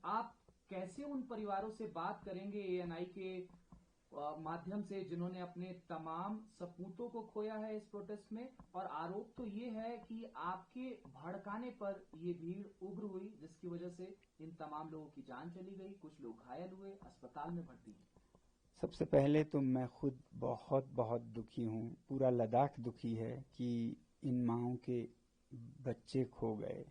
आप कैसे उन परिवारों से बात करेंगे एएनआई के माध्यम से जिन्होंने अपने तमाम सपूतों को खोया है इस प्रोटेस्ट में? और आरोप तो ये है कि आपके भड़काने पर ये भीड़ उग्र हुई, जिसकी वजह से इन तमाम लोगों की जान चली गई, कुछ लोग घायल हुए, अस्पताल में भर्ती। सबसे पहले तो मैं खुद बहुत बहुत दुखी हूँ, पूरा लद्दाख दुखी है कि इन माओं के बच्चे खो गए,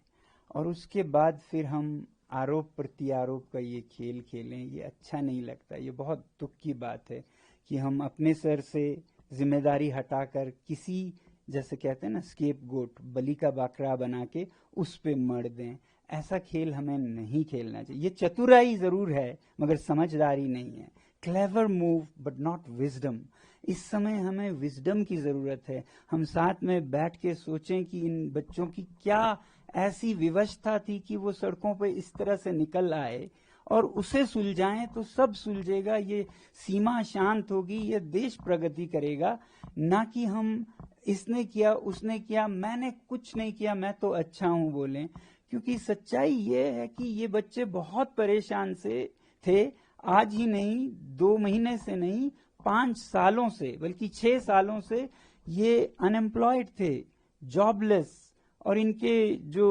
और उसके बाद फिर हम आरोप प्रत्यारोप का ये खेल खेलें, ये अच्छा नहीं लगता। ये बहुत दुख की बात है कि हम अपने सर से जिम्मेदारी हटाकर किसी, जैसे कहते हैं ना, स्केप गोट, बलि का बकरा बना के उस पे मर दें। ऐसा खेल हमें नहीं खेलना चाहिए। ये चतुराई जरूर है मगर समझदारी नहीं है। Clever move but not wisdom. इस समय हमें विजडम की जरूरत है। हम साथ में बैठ के सोचें कि इन बच्चों की क्या ऐसी विवशता थी कि वो सड़कों पे इस तरह से निकल आए, और उसे सुलझाएं तो सब सुलझेगा। ये सीमा शांत होगी, ये देश प्रगति करेगा। ना कि हम इसने किया उसने किया, मैंने कुछ नहीं किया, मैं तो अच्छा हूं बोलें। क्योंकि सच्चाई ये है कि ये बच्चे बहुत परेशान से थे। आज ही नहीं, 2 महीने से नहीं, 5 सालों से, बल्कि 6 सालों से ये अनएम्प्लॉयड थे, जॉबलेस। और इनके जो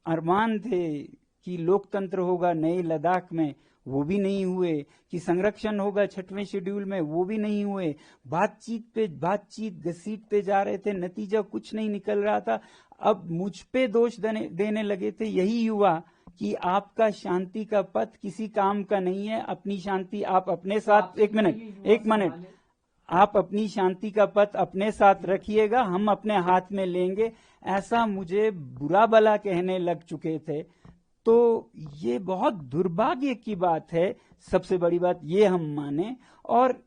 अरमान थे कि लोकतंत्र होगा नए लद्दाख में, वो भी नहीं हुए। कि संरक्षण होगा 6वें शेड्यूल में, वो भी नहीं हुए। बातचीत पे बातचीत घसीटते जा रहे थे, नतीजा कुछ नहीं निकल रहा था। अब मुझ पे दोष देने लगे थे यही युवा कि आपका शांति का पथ किसी काम का नहीं है, अपनी शांति आप अपने साथ। एक मिनट, आप अपनी शांति का पथ अपने साथ रखिएगा, हम अपने हाथ में लेंगे। ऐसा मुझे बुरा भला कहने लग चुके थे। तो ये बहुत दुर्भाग्य की बात है। सबसे बड़ी बात ये हम माने, और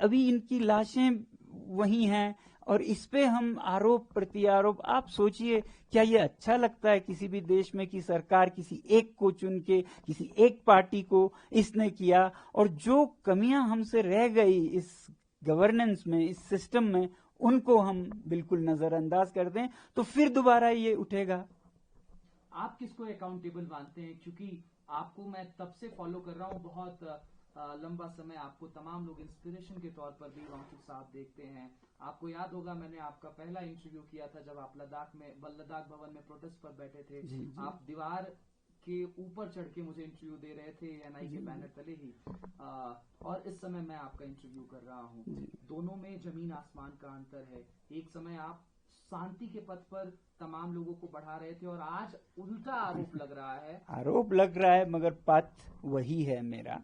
अभी इनकी लाशें वही हैं, और इस पे हम आरोप प्रत्यारोप। आप सोचिए, क्या ये अच्छा लगता है किसी भी देश में कि सरकार किसी एक को चुन के, किसी एक पार्टी को इसने किया, और जो कमियां हमसे रह गई इस गवर्नेंस में, इस सिस्टम में, उनको हम बिल्कुल नजरअंदाज कर दें, तो फिर दोबारा ये उठेगा। आप किसको अकाउंटेबल मानते हैं? क्योंकि आपको मैं तब से फॉलो कर रहा हूँ, बहुत लंबा समय। आपको तमाम लोग इंस्पिरेशन के तौर पर भी वांचुक साहब देखते हैं। आपको याद होगा मैंने आपका पहला इंटरव्यू किया था जब आप लद्दाख भवन में प्रोटेस्ट पर बैठे थे। जी, जी। आप दीवार के ऊपर चढ़ के मुझे इंटरव्यू दे रहे थे एनआई के बैनर तले ही, और इस समय मैं आपका इंटरव्यू कर रहा हूँ। दोनों में जमीन आसमान का अंतर है। एक समय आप शांति के पथ पर तमाम लोगों को बढ़ा रहे थे, और आज उल्टा आरोप लग रहा है मगर पथ वही है मेरा।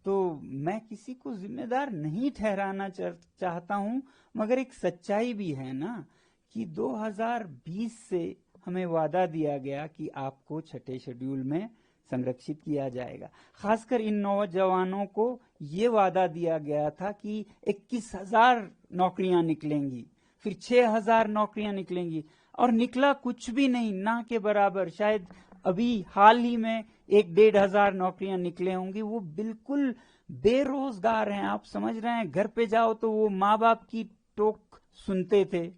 तो मैं किसी को जिम्मेदार नहीं ठहराना चाहता हूं, मगर एक सच्चाई भी है ना कि 2020 से हमें वादा दिया गया कि आपको 6ठे शेड्यूल में संरक्षित किया जाएगा। खासकर इन नौजवानों को ये वादा दिया गया था कि 21,000 नौकरियां निकलेंगी, फिर 6,000 नौकरियां निकलेंगी, और निकला कुछ भी नहीं, ना के बराबर। शायद अभी हाल ही में 1,500 नौकरियां निकले होंगी। वो बिल्कुल बेरोजगार हैं। आप समझ रहे हैं, घर पे जाओ तो वो माँ बाप की टोक सुनते थे,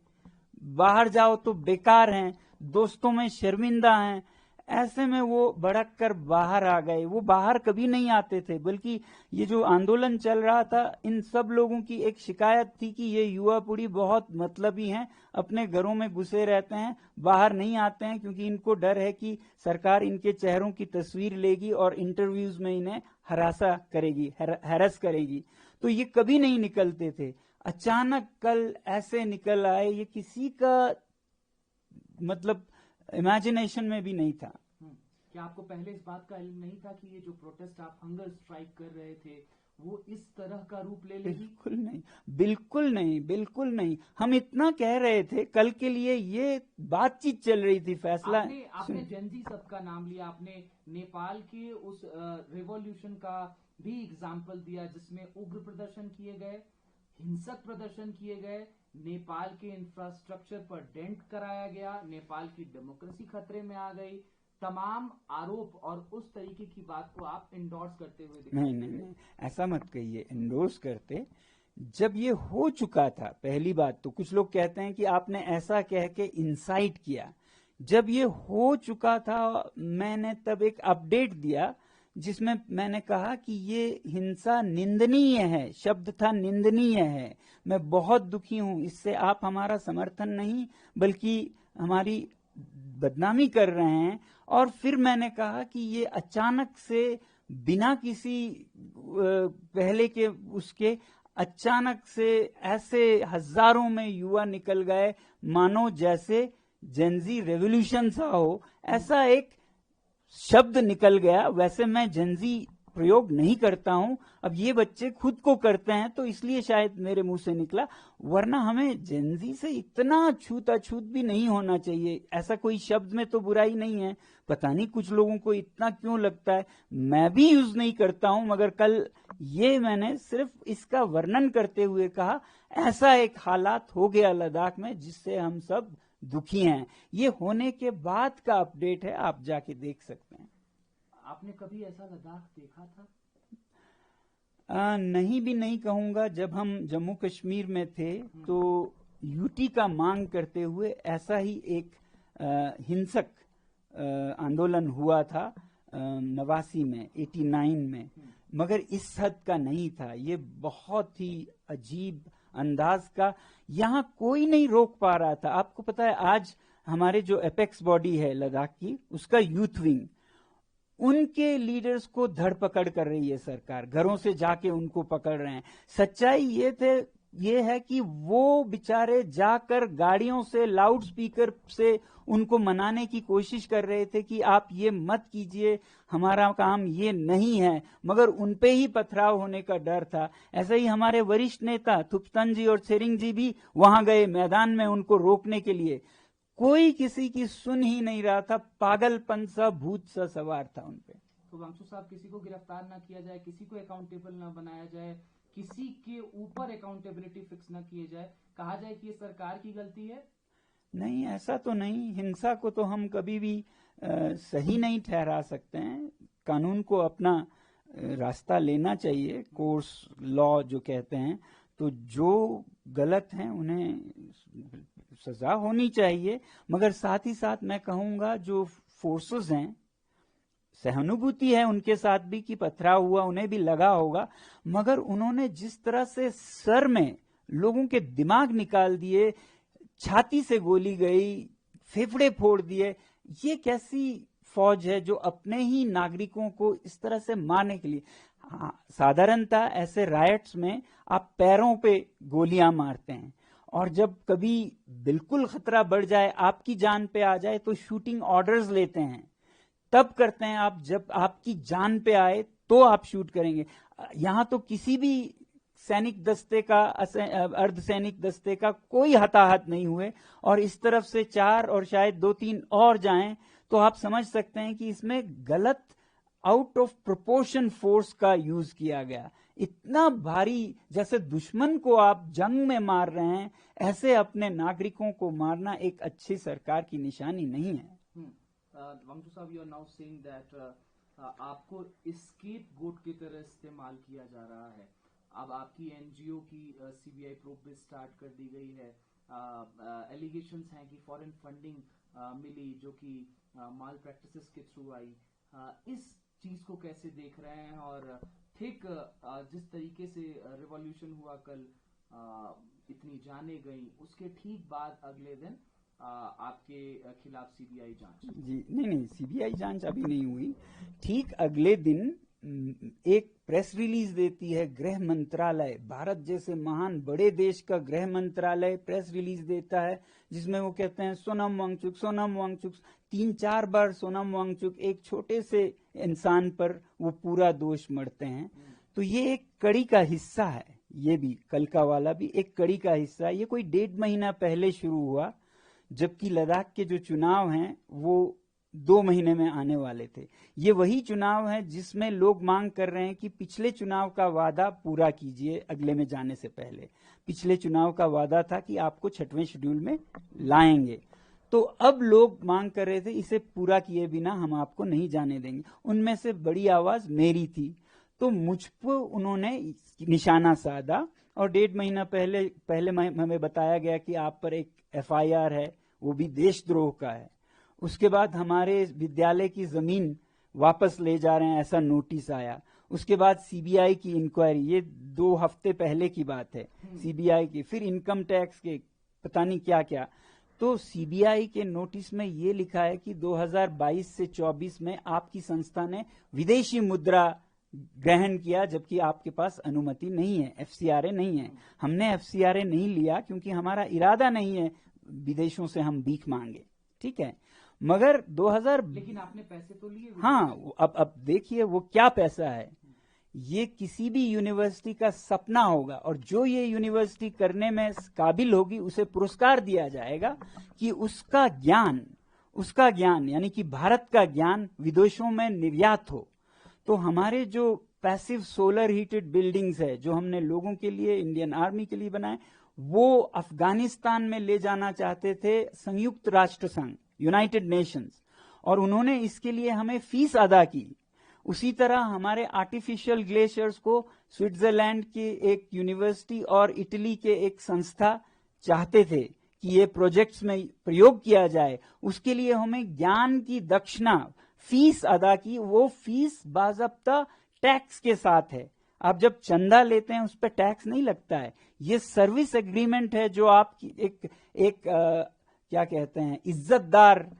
बाहर जाओ तो बेकार हैं, दोस्तों में शर्मिंदा हैं। ऐसे में वो भड़क कर बाहर आ गए। वो बाहर कभी नहीं आते थे, बल्कि ये जो आंदोलन चल रहा था, इन सब लोगों की एक शिकायत थी कि ये युवा पीढ़ी बहुत मतलबी हैं, अपने घरों में घुसे रहते हैं, बाहर नहीं आते हैं, क्योंकि इनको डर है कि सरकार इनके चेहरों की तस्वीर लेगी और इंटरव्यूज में इन्हें हरासा करेगी, हैरस करेगी। तो ये कभी नहीं निकलते थे। अचानक कल ऐसे निकल आए, ये किसी का मतलब इमेजिनेशन में भी नहीं था। क्या आपको पहले इस बात का इल्म नहीं था कि ये जो प्रोटेस्ट आप हंगर स्ट्राइक कर रहे थे वो इस तरह का रूप ले लेगी? बिल्कुल नहीं, बिल्कुल नहीं, बिल्कुल नहीं। हम इतना कह रहे थे, कल के लिए ये बातचीत चल रही थी। फैसला आपने जेनजी सब का नाम लिया, आपने नेपाल के उस रिवॉल्यूशन का भी एग्जाम्पल दिया जिसमें उग्र प्रदर्शन किए गए, हिंसक प्रदर्शन किए गए, नेपाल के इंफ्रास्ट्रक्चर पर डेंट कराया गया, नेपाल की डेमोक्रेसी खतरे में आ गई। तमाम आरोप और उस तरीके की बात को आप इंडोर्स करते हुए दिखाई नहीं, ऐसा मत कहिए। इंडोर्स करते, जब ये हो चुका था, पहली बात तो कुछ लोग कहते हैं कि आपने ऐसा कह के इंसाइट किया। जब ये हो चुका था मैंने तब एक अपडेट दिया जिसमें मैंने कहा कि ये हिंसा निंदनीय है, शब्द था निंदनीय है, मैं बहुत दुखी हूं, इससे आप हमारा समर्थन नहीं बल्कि हमारी बदनामी कर रहे हैं। और फिर मैंने कहा कि ये अचानक से बिना किसी पहले के उसके अचानक से ऐसे हजारों में युवा निकल गए मानो जैसे जेनजी रेवोल्यूशन सा हो, ऐसा एक शब्द निकल गया। वैसे मैं जेनजी प्रयोग नहीं करता हूं, अब ये बच्चे खुद को करते हैं तो इसलिए शायद मेरे मुंह से निकला, वरना हमें जेनजी से इतना छूत भी नहीं होना चाहिए। ऐसा कोई शब्द में तो बुराई नहीं है, पता नहीं कुछ लोगों को इतना क्यों लगता है, मैं भी यूज नहीं करता हूं, मगर कल ये मैंने सिर्फ इसका वर्णन करते हुए कहा ऐसा एक हालात हो गया लद्दाख में जिससे हम सब दुखी हैं। ये होने के बाद का अपडेट है, आप जाके देख सकते हैं। आपने कभी ऐसा लद्दाख देखा था? नहीं भी नहीं कहूंगा। जब हम जम्मू कश्मीर में थे तो यूटी का मांग करते हुए ऐसा ही एक हिंसक आंदोलन हुआ था 89 में 89 में, मगर इस हद का नहीं था। ये बहुत ही अजीब अंदाज का, यहाँ कोई नहीं रोक पा रहा था। आपको पता है आज हमारे जो एपेक्स बॉडी है लद्दाख की, उसका यूथ विंग, उनके लीडर्स को धर पकड़ कर रही है सरकार, घरों से जाके उनको पकड़ रहे हैं। सच्चाई ये है कि वो बेचारे जाकर गाड़ियों से लाउड स्पीकर से उनको मनाने की कोशिश कर रहे थे कि आप ये मत कीजिए, हमारा काम ये नहीं है, मगर उनपे ही पथराव होने का डर था। ऐसे ही हमारे वरिष्ठ नेता थुप्तन जी और सेरिंग जी भी वहां गए मैदान में उनको रोकने के लिए, कोई किसी की सुन ही नहीं रहा था, पागलपन सा भूत सा सवार था उनपे। तो वांगचुक साहब, किसी को गिरफ्तार ना किया जाए, किसी को अकाउंटेबल ना बनाया जाए, किसी के ऊपर अकाउंटेबिलिटी फिक्स ना किए जाए, कहा जाए कि ये सरकार की गलती है? नहीं, ऐसा तो नहीं। हिंसा को तो हम कभी भी सही नहीं ठहरा सकते हैं। कानून को अपना रास्ता लेना चाहिए, कोर्स लॉ जो कहते हैं, तो जो गलत हैं उन्हें सजा होनी चाहिए। मगर साथ ही साथ मैं कहूंगा जो फोर्सेस हैं, सहानुभूति है उनके साथ भी कि पथराव हुआ, उन्हें भी लगा होगा, मगर उन्होंने जिस तरह से सर में लोगों के दिमाग निकाल दिए, छाती से गोली गई, फेफड़े फोड़ दिए, ये कैसी फौज है जो अपने ही नागरिकों को इस तरह से मारने के लिए। साधारणतः ऐसे रायट्स में आप पैरों पे गोलियां मारते हैं, और जब कभी बिल्कुल खतरा बढ़ जाए, आपकी जान पे आ जाए, तो शूटिंग ऑर्डर्स लेते हैं, तब करते हैं आप। जब आपकी जान पे आए तो आप शूट करेंगे। यहां तो किसी भी सैनिक दस्ते का, अर्धसैनिक दस्ते का कोई हताहत नहीं हुए, और इस तरफ से 4 और शायद 2-3 और जाएं, तो आप समझ सकते हैं कि इसमें गलत आउट ऑफ प्रोपोर्शन फोर्स का यूज किया गया। इतना भारी, जैसे दुश्मन को आप जंग में मार रहे हैं, ऐसे अपने नागरिकों को मारना एक अच्छी सरकार की निशानी नहीं है। वांगचुक साहब, you are now saying that आपको एस्केप गोट की तरह इस्तेमाल किया जा रहा है। अब आपकी एनजीओ की सीबीआई प्रोब भी स्टार्ट कर दी गई है। एलिगेशंस हैं कि फॉरेन फंडिंग मिली जो कि माल प्रैक्टिसेस के थ्रू आई। इस चीज को कैसे देख रहे हैं? और ठीक जिस तरीके से रिवॉल्यूशन हुआ कल, इतनी जाने गई, उसके ठीक बाद अगले दिन आपके खिलाफ सीबीआई जांच। जी नहीं, सीबीआई जांच अभी नहीं हुई। ठीक अगले दिन एक प्रेस रिलीज देती है गृह मंत्रालय, भारत जैसे महान बड़े देश का गृह मंत्रालय प्रेस रिलीज देता है, जिसमें वो कहते हैं सोनम वांगचुक, सोनम वांगचुक। 3-4 बार सोनम वांगचुक, एक छोटे से इंसान पर वो पूरा दोष मढ़ते हैं। तो ये एक कड़ी का हिस्सा है, ये भी कल का वाला भी एक कड़ी का हिस्सा है। ये कोई 1.5 महीना पहले शुरू हुआ, जबकि लद्दाख के जो चुनाव हैं वो 2 महीने में आने वाले थे। ये वही चुनाव है जिसमें लोग मांग कर रहे हैं कि पिछले चुनाव का वादा पूरा कीजिए अगले में जाने से पहले। पिछले चुनाव का वादा था कि आपको 6वें शेड्यूल में लाएंगे, तो अब लोग मांग कर रहे थे इसे पूरा किए बिना हम आपको नहीं जाने देंगे। उनमें से बड़ी आवाज मेरी थी, तो मुझ पर उन्होंने निशाना साधा, और 1.5 महीना पहले हमें बताया गया कि आप पर एक FIR है, वो भी देशद्रोह का है। उसके बाद हमारे विद्यालय की जमीन वापस ले जा रहे हैं, ऐसा नोटिस आया। उसके बाद सीबीआई की इंक्वायरी, ये 2 हफ्ते पहले की बात है, सीबीआई की, फिर इनकम टैक्स के पता नहीं क्या क्या। तो सीबीआई के नोटिस में ये लिखा है कि 2022 से 24 में आपकी संस्था ने विदेशी मुद्रा ग्रहण किया, जबकि आपके पास अनुमति नहीं है, एफसीआरए नहीं है। हमने एफसीआरए नहीं लिया क्योंकि हमारा इरादा नहीं है विदेशों से हम भीख मांगे, ठीक है। मगर 2000 लेकिन आपने पैसे तो लिए। हाँ, अब देखिए वो क्या पैसा है। ये किसी भी यूनिवर्सिटी का सपना होगा, और जो ये यूनिवर्सिटी करने में काबिल होगी उसे पुरस्कार दिया जाएगा कि उसका ज्ञान यानी कि भारत का ज्ञान विदेशों में निर्यात हो। तो हमारे जो पैसिव सोलर हीटेड बिल्डिंग्स है जो हमने लोगों के लिए, इंडियन आर्मी के लिए बनाए, वो अफगानिस्तान में ले जाना चाहते थे संयुक्त राष्ट्र संघ, यूनाइटेड नेशंस, और उन्होंने इसके लिए हमें फीस अदा की। उसी तरह हमारे आर्टिफिशियल ग्लेशियर्स को स्विट्जरलैंड की एक यूनिवर्सिटी और इटली के एक संस्था चाहते थे कि ये प्रोजेक्ट्स में प्रयोग किया जाए। उसके लिए हमें ज्ञान की दक्षिणा, फीस अदा की। वो फीस बाज़ाब्ता टैक्स के साथ है। आप जब चंदा लेते हैं उस पर टैक्स नहीं लगता है। ये सर्विस एग्रीमेंट है जो आप क्या कहते हैं, इज्जतदार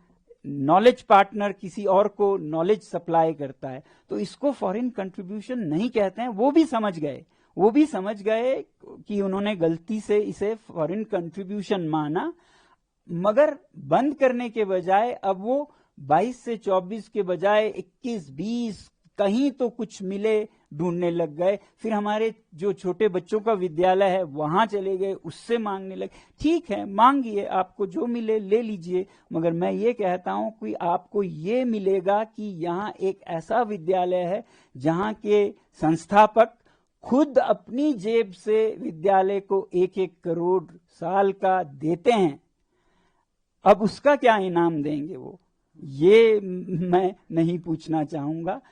नॉलेज पार्टनर किसी और को नॉलेज सप्लाई करता है। तो इसको फॉरेन कंट्रीब्यूशन नहीं कहते हैं। वो भी समझ गए कि उन्होंने गलती से इसे फॉरेन कंट्रीब्यूशन माना, मगर बंद करने के बजाय अब वो 22 से 24 के बजाय 21-20 कहीं तो कुछ मिले ढूंढने लग गए। फिर हमारे जो छोटे बच्चों का विद्यालय है वहां चले गए, उससे मांगने लगे। ठीक है, मांगिए, आपको जो मिले ले लीजिए, मगर मैं ये कहता हूं कि आपको ये मिलेगा कि यहाँ एक ऐसा विद्यालय है जहां के संस्थापक खुद अपनी जेब से विद्यालय को 1-1 करोड़ साल का देते हैं। अब उसका क्या इनाम देंगे वो, ये मैं नहीं पूछना चाहूंगा।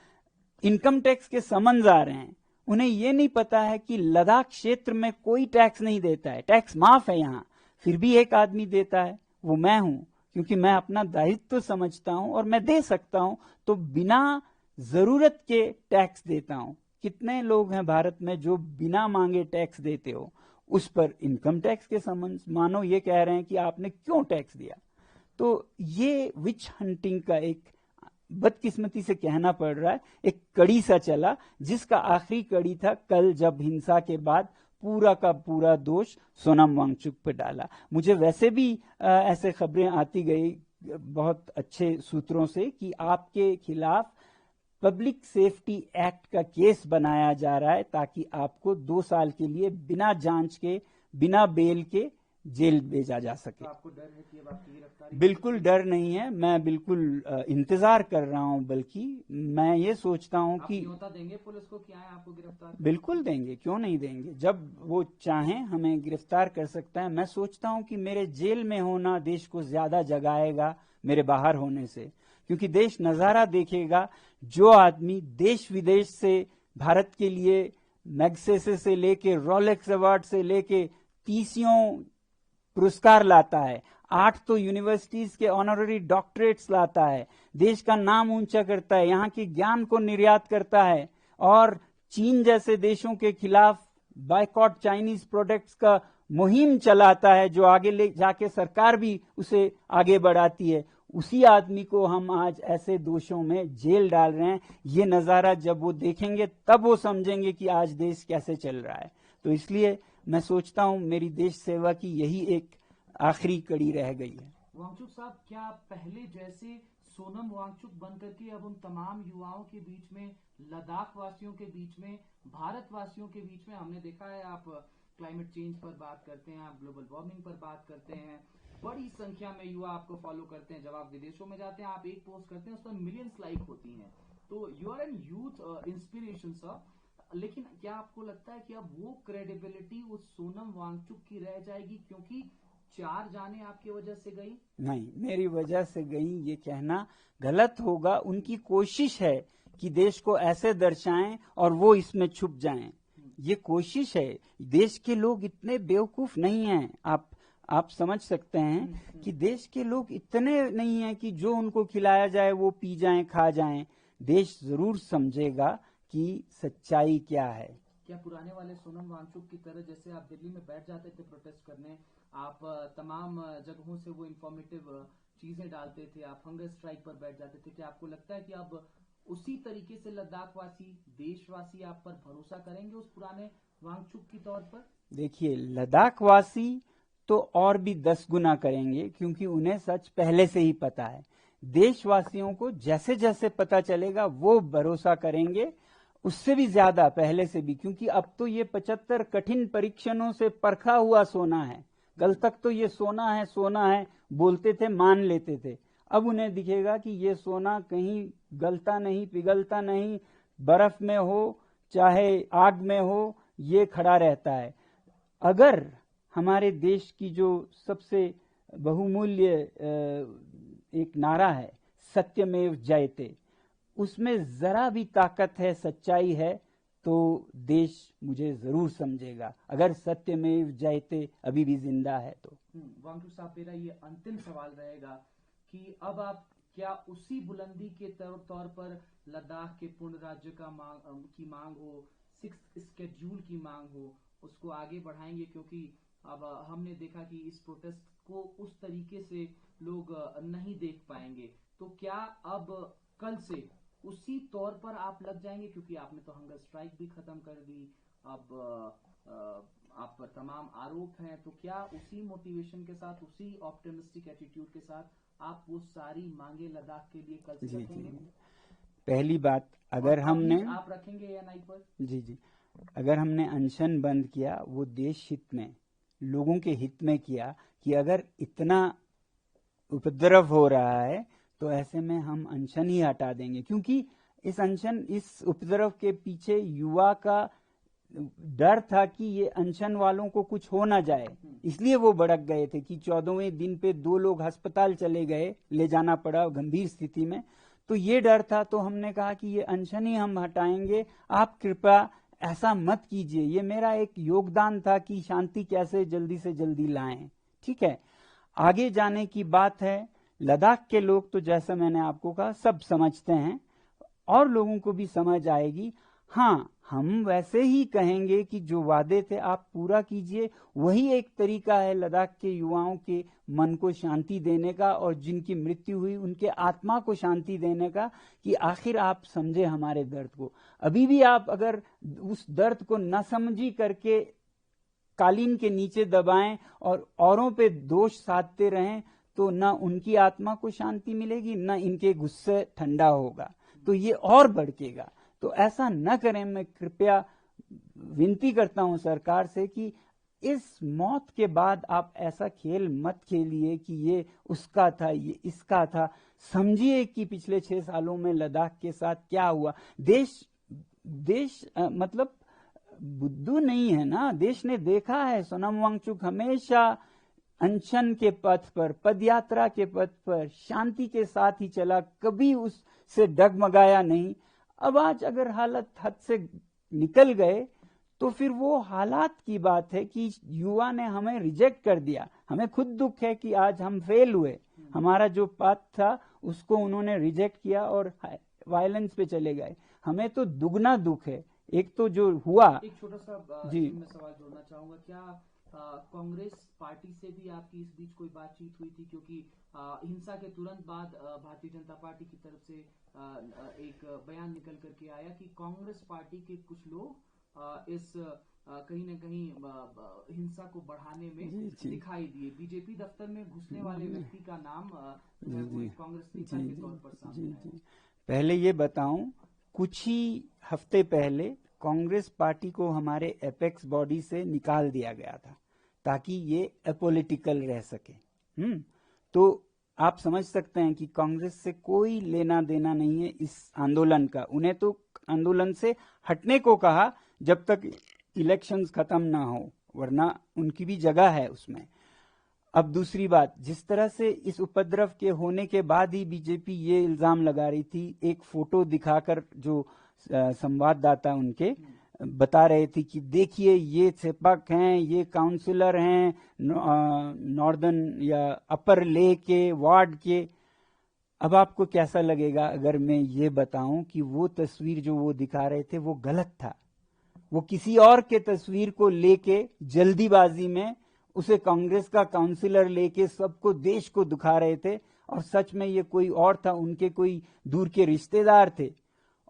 इनकम टैक्स के समन्स आ रहे हैं, उन्हें यह नहीं पता है कि लद्दाख क्षेत्र में कोई टैक्स नहीं देता है, टैक्स माफ है यहां, फिर भी एक आदमी देता है, वो मैं हूं, क्योंकि मैं अपना दायित्व समझता हूं और मैं दे सकता हूं, तो बिना जरूरत के टैक्स देता हूं। कितने लोग हैं भारत में जो बिना मांगे टैक्स देते हो, उस पर इनकम टैक्स के समन्स मानो ये कह रहे हैं कि आपने क्यों टैक्स दिया। तो ये विच हंटिंग का एक, बदकिस्मती से कहना पड़ रहा है, एक कड़ी सा चला, जिसका आखिरी कड़ी था कल जब हिंसा के बाद पूरा का पूरा दोष सोनम वांगचुक पे डाला। मुझे वैसे भी ऐसे खबरें आती गई बहुत अच्छे सूत्रों से कि आपके खिलाफ पब्लिक सेफ्टी एक्ट का केस बनाया जा रहा है ताकि आपको 2 साल के लिए बिना जांच के, बिना बेल के जेल भेजा जा सके। तो आपको डर है कि अब आपकी गिरफ्तारी? बिल्कुल डर नहीं है, मैं बिल्कुल इंतजार कर रहा हूं। बल्कि मैं ये सोचता हूं कि न्योता देंगे पुलिस को कि आए आपको गिरफ्तार? बिल्कुल देंगे, क्यों नहीं देंगे। जब वो चाहें हमें गिरफ्तार कर सकता है। मैं सोचता हूं कि मेरे जेल में होना देश को ज्यादा जगाएगा मेरे बाहर होने से, क्योंकि देश नजारा देखेगा। जो आदमी देश विदेश से भारत के लिए मैग्सेसे से लेके रोलेक्स अवार्ड से लेके 30 पुरस्कार लाता है, 8 तो यूनिवर्सिटीज के ऑनररी डॉक्टरेट्स लाता है, देश का नाम ऊंचा करता है, यहाँ के ज्ञान को निर्यात करता है, और चीन जैसे देशों के खिलाफ बायकॉट चाइनीज प्रोडक्ट्स का मुहिम चलाता है, जो आगे ले जाके सरकार भी उसे आगे बढ़ाती है। उसी आदमी को हम आज ऐसे दोषों में जेल डाल रहे हैं। ये नजारा जब वो देखेंगे तब वो समझेंगे कि आज देश कैसे चल रहा है। तो इसलिए मैं सोचता हूं मेरी देश सेवा की यही एक आखिरी कड़ी रह गई है। वांगचुक साहब, क्या पहले जैसे सोनम वांगचुक बनकर के अब उन तमाम युवाओं के बीच में, लद्दाख वासियों के बीच में, भारतवासियों के बीच में, हमने देखा है आप क्लाइमेट चेंज पर बात करते हैं, आप ग्लोबल वार्मिंग पर बात करते हैं, बड़ी संख्या में युवा आपको फॉलो करते हैं। जब आप विदेशों में जाते हैं, आप एक पोस्ट करते हैं, उस पर मिलियंस लाइक होती हैं। तो you are an youth inspiration sir. लेकिन क्या आपको लगता है कि अब वो क्रेडिबिलिटी उस सोनम वांगचुक की रह जाएगी, क्योंकि 4 जाने आपकी वजह से गई? नहीं, मेरी वजह से गई ये कहना गलत होगा। उनकी कोशिश है कि देश को ऐसे दर्शाएं और वो इसमें छुप जाएं। ये कोशिश है। देश के लोग इतने बेवकूफ नहीं हैं। आप समझ सकते हैं कि देश के लोग इतने नहीं हैं कि जो उनको खिलाया जाए वो पी जाएं, खा जाएं। देश जरूर समझेगा कि सच्चाई क्या है। क्या पुराने वाले सोनम वांगचुक की तरह जैसे आप दिल्ली में बैठ जाते थे प्रोटेस्ट करने, आप तमाम जगहों से वो इंफॉर्मेटिव चीजें डालते थे, आप हंगर स्ट्राइक पर बैठ जाते थे, क्या आपको लगता है कि अब उसी तरीके से लद्दाख वासी, देशवासी आप पर भरोसा करेंगे उस पुराने वांगचुक की तौर पर? देखिए, लद्दाख वासी तो और भी 10 गुना करेंगे, क्योंकि उन्हें सच पहले से ही पता है। देशवासियों को जैसे जैसे पता चलेगा वो भरोसा करेंगे, उससे भी ज्यादा पहले से भी, क्योंकि अब तो ये 75 कठिन परीक्षणों से परखा हुआ सोना है। कल तक तो ये सोना है बोलते थे, मान लेते थे। अब उन्हें दिखेगा कि ये सोना कहीं गलता नहीं, पिघलता नहीं, बर्फ में हो चाहे आग में हो, ये खड़ा रहता है। अगर हमारे देश की जो सबसे बहुमूल्य एक नारा है, सत्यमेव जयते, उसमें जरा भी ताकत है, सच्चाई है, तो देश मुझे जरूर समझेगा, अगर सत्यमेव जयते अभी भी जिंदा है तो। वांगचुक साहब, मेरा ये अंतिम सवाल रहेगा कि अब आप क्या उसी बुलंदी के तौर पर लद्दाख के पूर्ण राज्य की मांग हो, 6th स्केड्यूल की मांग हो, उसको आगे बढ़ाएंगे? क्योंकि अब हमने देखा कि इस प्रोटेस्ट को उस तरीके से लोग नहीं देख पाएंगे, तो क्या अब कल से उसी तौर पर आप लग जाएंगे? क्योंकि आपने तो हंगर स्ट्राइक भी खत्म कर दी, अब आप पर तमाम आरोप हैं, तो क्या उसी मोटिवेशन के साथ, उसी ऑप्टिमिस्टिक एटीट्यूड के साथ आप वो सारी मांगे लद्दाख के लिए कल से रखेंगे? पहली बात, अगर हमने आप रखेंगे एएनआई पर? जी, अगर हमने अनशन बंद किया वो देश हित में, लोगों के हित में किया, कि अगर इतना उपद्रव हो रहा है तो ऐसे में हम अनशन ही हटा देंगे, क्योंकि इस उपद्रव के पीछे युवा का डर था कि ये अनशन वालों को कुछ हो ना जाए, इसलिए वो भड़क गए थे कि 14वें दिन पे 2 लोग अस्पताल चले गए, ले जाना पड़ा गंभीर स्थिति में। तो ये डर था, तो हमने कहा कि ये अनशन ही हम हटाएंगे, आप कृपया ऐसा मत कीजिए। ये मेरा एक योगदान था कि शांति कैसे जल्दी से जल्दी लाएं। ठीक है, आगे जाने की बात है। लद्दाख के लोग तो जैसा मैंने आपको कहा सब समझते हैं, और लोगों को भी समझ आएगी। हाँ, हम वैसे ही कहेंगे कि जो वादे थे आप पूरा कीजिए, वही एक तरीका है लद्दाख के युवाओं के मन को शांति देने का, और जिनकी मृत्यु हुई उनके आत्मा को शांति देने का, कि आखिर आप समझे हमारे दर्द को। अभी भी आप अगर उस दर्द को न समझी करके कालीन के नीचे दबाएं और औरों पे दोष साधते रहें, तो न उनकी आत्मा को शांति मिलेगी, न इनके गुस्से ठंडा होगा, तो ये और भड़केगा। तो ऐसा न करें। मैं कृपया विनती करता हूं सरकार से कि इस मौत के बाद आप ऐसा खेल मत खेलिए कि ये उसका था, ये इसका था। समझिए कि पिछले 6 सालों में लद्दाख के साथ क्या हुआ। देश मतलब बुद्धू नहीं है ना, देश ने देखा है। सोनम वांगचुक हमेशा अनशन के पथ पर, पदयात्रा के पथ पर शांति के साथ ही चला, कभी उससे डगमगाया नहीं। अब आज अगर हालत हद से निकल गए तो फिर वो हालात की बात है कि युवा ने हमें रिजेक्ट कर दिया। हमें खुद दुख है कि आज हम फेल हुए, हमारा जो पाथ था उसको उन्होंने रिजेक्ट किया और वायलेंस पे चले गए। हमें तो दुगना दुख है। एक तो जो हुआ, एक छोटा सा मैं सवाल जोड़ना चाहूंगा, क्या कांग्रेस पार्टी से भी आपकी इस बीच कोई बातचीत हुई थी? क्योंकि हिंसा के तुरंत बाद भारतीय जनता पार्टी की तरफ से एक बयान निकल करके आया कि कांग्रेस पार्टी के कुछ लोग इस कहीं न कहीं हिंसा को बढ़ाने में दिखाई दिए। बीजेपी दफ्तर में घुसने वाले व्यक्ति का नाम कांग्रेस नेता के तौर पर सामने आया। पहले ये बताऊं, कुछ ही हफ्ते पहले कांग्रेस पार्टी को हमारे एपेक्स बॉडी से निकाल दिया गया था ताकि ये अपोलिटिकल रह सके। तो आप समझ सकते हैं कि कांग्रेस से कोई लेना देना नहीं है इस आंदोलन का। उन्हें तो आंदोलन से हटने को कहा जब तक इलेक्शंस खत्म ना हो, वरना उनकी भी जगह है उसमें। अब दूसरी बात, जिस तरह से इस उपद्रव के होने के बाद ही बीजेपी ये इल्जाम लगा रही थी, एक फोटो दिखाकर जो संवाददाता उनके बता रहे थे कि देखिए ये सेपक हैं, ये काउंसलर हैं नॉर्दर्न या अपर ले के वार्ड के। अब आपको कैसा लगेगा अगर मैं ये बताऊं कि वो तस्वीर जो वो दिखा रहे थे वो गलत था। वो किसी और के तस्वीर को लेके जल्दीबाजी में उसे कांग्रेस का काउंसिलर लेके सबको देश को दिखा रहे थे, और सच में ये कोई और था, उनके कोई दूर के रिश्तेदार थे।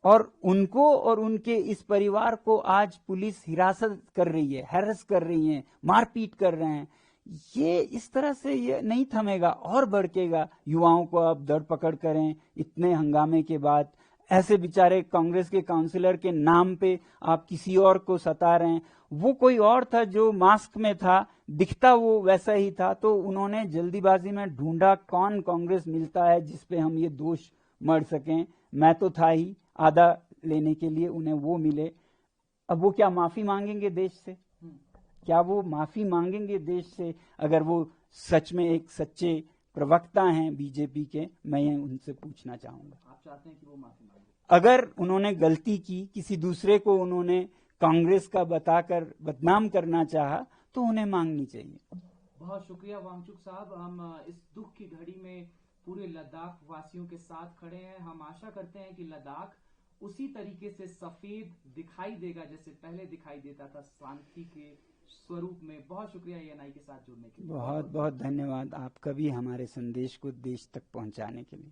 और उनको और उनके इस परिवार को आज पुलिस हिरासत कर रही है, हैरेस कर रही है, मारपीट कर रहे हैं। ये इस तरह से ये नहीं थमेगा और भड़केगा। युवाओं को अब दर पकड़ करें इतने हंगामे के बाद, ऐसे बेचारे कांग्रेस के काउंसिलर के नाम पे आप किसी और को सता रहे हैं। वो कोई और था जो मास्क में था, दिखता वो वैसा ही था, तो उन्होंने जल्दीबाजी में ढूंढा कौन कांग्रेस मिलता है जिसपे हम ये दोष मढ़ सकें। मैं तो था ही आधा लेने के लिए, उन्हें वो मिले। अब वो क्या माफी मांगेंगे देश से? क्या वो माफी मांगेंगे देश से अगर वो सच में एक सच्चे प्रवक्ता हैं बीजेपी के? मैं ये उनसे पूछना चाहूंगा। आप चाहते हैं कि वो माफी मांगे? अगर उन्होंने गलती की, किसी दूसरे को उन्होंने कांग्रेस का बताकर बदनाम करना चाहा, तो उन्हें मांगनी चाहिए। बहुत शुक्रिया वांगचुक साहब। हम इस दुख की घड़ी में पूरे लद्दाख वासियों के साथ खड़े हैं। हम आशा करते हैं कि लद्दाख उसी तरीके से सफेद दिखाई देगा जैसे पहले दिखाई देता था, शांति के स्वरूप में। बहुत शुक्रिया ENI के साथ जुड़ने के लिए। बहुत बहुत धन्यवाद आपका भी हमारे संदेश को देश तक पहुंचाने के लिए।